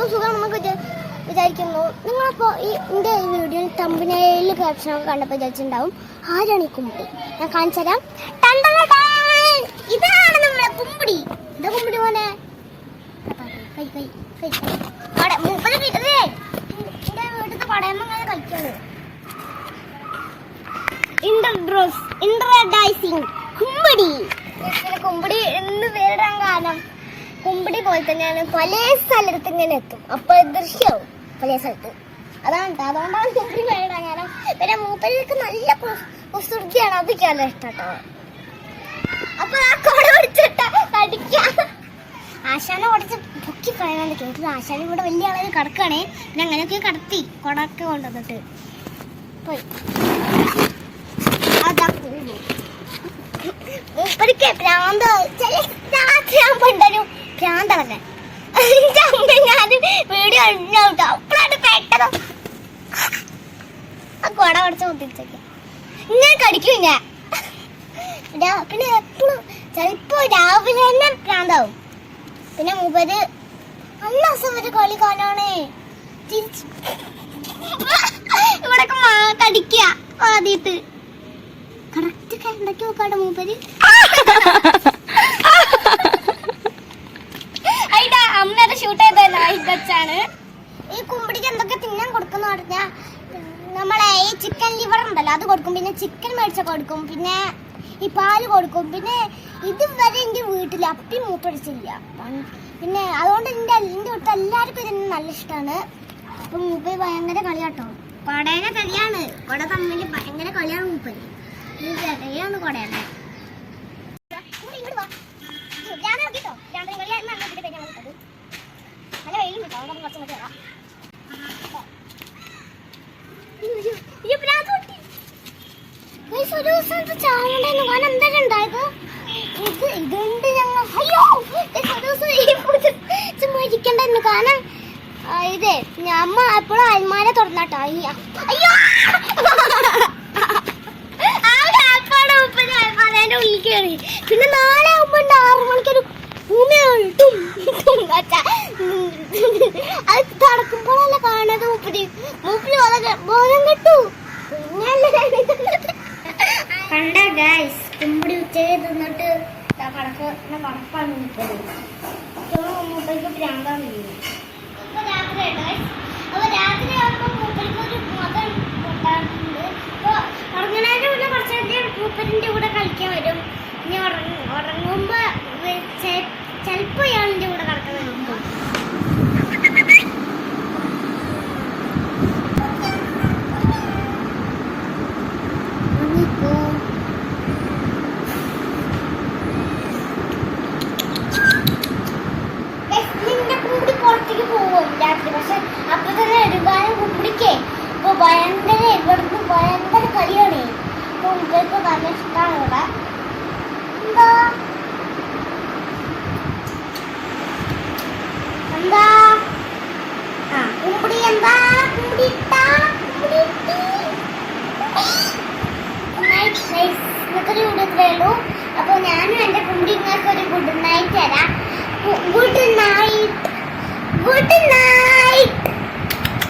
എല്ലാവർക്കും സുഖമാണെന്നൊക്കെ വിചാരിക്കുന്നു. നിങ്ങളിപ്പോൾ എൻ്റെ വീഡിയോ തമ്പനയിൽ ക്യാപ്ഷനൊക്കെ കണ്ടപ്പോൾ വിചാരിച്ചിട്ടുണ്ടാവും ആരാണ് ഈ കുമ്പടി. ഞാൻ കാണിച്ചു തരാം. ഇതാണ് നമ്മളെ കുമ്പടി. എന്താ കുമ്പടി പോലെ കൈ കൈ കൈ മൂപ്പര് കിട്ടതേ എൻ്റെ വീട്ടിൽ പടയമ്മ ഇങ്ങനെ കളിക്കാണ്. ഇൻട്രഡൈസിങ് കുമ്പടി. കുമ്പടി എന്ന് പേരിടാൻ കാരണം കുമ്പടി പോലെ തന്നെയാണ് പല സ്ഥലത്ത് ഇങ്ങനെ എത്തും. അപ്പൊ ദൃശ്യവും പല സ്ഥലത്ത്. അതാണ് അതുകൊണ്ടാണ് കുമ്പടി പേരിടാൻ കാരണം. പിന്നെ മൂപ്പരിക്ക് നല്ല കുസൃതിയാണ്. അതൊക്കെ നല്ല ഇഷ്ടാട്ടോ. അപ്പൊ ആ കൊട പിടിച്ചിട്ട കടിക്കാം. ആശാനെ ഓടിച്ച് പൊക്കി കളയാന്ന് കേട്ടത്. ആശാന ഇവിടെ വലിയ ആളായി കിടക്കുകയാണേ. പിന്നെ അങ്ങനെയൊക്കെ കടത്തി കൊടൊക്കെ കൊണ്ടുവന്നിട്ട് പോയി. അതാ മൂപ്പരിക്ക് ഭ്രാന്ത് രാത്രിയാകുമ്പോ ഉണ്ടാലും ഭ്രാന്തല്ലേ. ഞാൻ വീഡിയോ ഉണ്ടാവും. അപ്പോഴാണ് പെട്ടതോ ആ കൊട പഠിച്ച കുത്തിച്ചേക്ക ഇങ്ങനെ കടിക്കും ഞാൻ. പിന്നെ എപ്പോഴും ചിലപ്പോ രാവിലെ തന്നെ ഭ്രാന്താവും. പിന്നെ മൂപ്പര് നല്ല ദിവസം ഒരു കളി കാണാണേ. തിരിച്ച് ഇവിടെ കടിക്കുക ആദ്യത്ത് കറക്റ്റ് കണ്ടൊക്കെ നോക്കാടെ മൂപ്പര്. അതിന്റെ അമ്മയുടെ ഷൂട്ട് ചെയ്താണ്. ഈ കുമ്പടിക്ക് എന്തൊക്കെ തിന്നാൻ കൊടുക്കുന്ന പറഞ്ഞാൽ നമ്മളെ ഈ ചിക്കൻ ലിവർ ഉണ്ടല്ലോ അത് കൊടുക്കും. പിന്നെ ചിക്കൻ മേടിച്ച കൊടുക്കും. പിന്നെ ഈ പാല് കൊടുക്കും. പിന്നെ ഇതുവരെ എൻ്റെ വീട്ടിൽ അപ്പി മൂപ്പടിച്ചില്ല. പിന്നെ അതുകൊണ്ട് എൻ്റെ വീട്ടിൽ എല്ലാവർക്കും ഇതിന് നല്ല ഇഷ്ടമാണ്. അപ്പൊ മൂപ്പര് ഭയങ്കര കളിയാട്ടോ. കൊടേനെ കളിയാണ്. കൊട തമ്മിൽ ഭയങ്കര കളിയാണ് മൂപ്പര്. ാണ് കൊടയാണ്. എന്താണ്ടായത് ഇതുണ്ട് ഞങ്ങൾ. അയ്യോ ഇരിക്കണ്ടായിരുന്നു. കാരണം ഇതേ അമ്മ എപ്പോഴും അൽമാര തുറന്നാട്ടോ. അയ്യോ ഉള്ളിൽ കയറി. പിന്നെ നാളെ ആകുമ്പോ 6 മണിക്കൊരു അത് തടക്കുമ്പോഴല്ല കാണാതെ മൂപ്പര് ബോധം കിട്ടു. കണ്ട ഗൈസ് കുമ്പടി ഉച്ചയെ തിന്നിട്ട് കടപ്പാണ് മൂപ്പര്. മൂപ്പർക്ക് പ്രാന്താണ്. ഇപ്പൊ രാത്രി അപ്പൊ രാത്രി ആകുമ്പോ മൂപ്പർക്ക് ഒരു മതം ഉണ്ടാകുന്നുണ്ട്. അപ്പൊ ഉറങ്ങണതിന്റെ മുന്നേ കുറച്ചധികം മൂപ്പരിന്റെ കൂടെ കളിക്കാൻ വരും. ഇനി ഉറങ്ങുമ്പോ ചിലപ്പോ ഇയാളിന്റെ കൂടെ കിടക്കാൻ വരുമ്പോ രാത്രി. പക്ഷെ അപ്പൊ തന്നെ എടുക്കാനും കുപ്പിടിക്കേ ഇപ്പൊ ഭയങ്കര ഇവിടുന്ന് ഭയങ്കര കളിയാണ്. ഇപ്പൊ മുമ്പ് നല്ല ഇഷ്ടമാണ് ഇവിടെ. എന്താ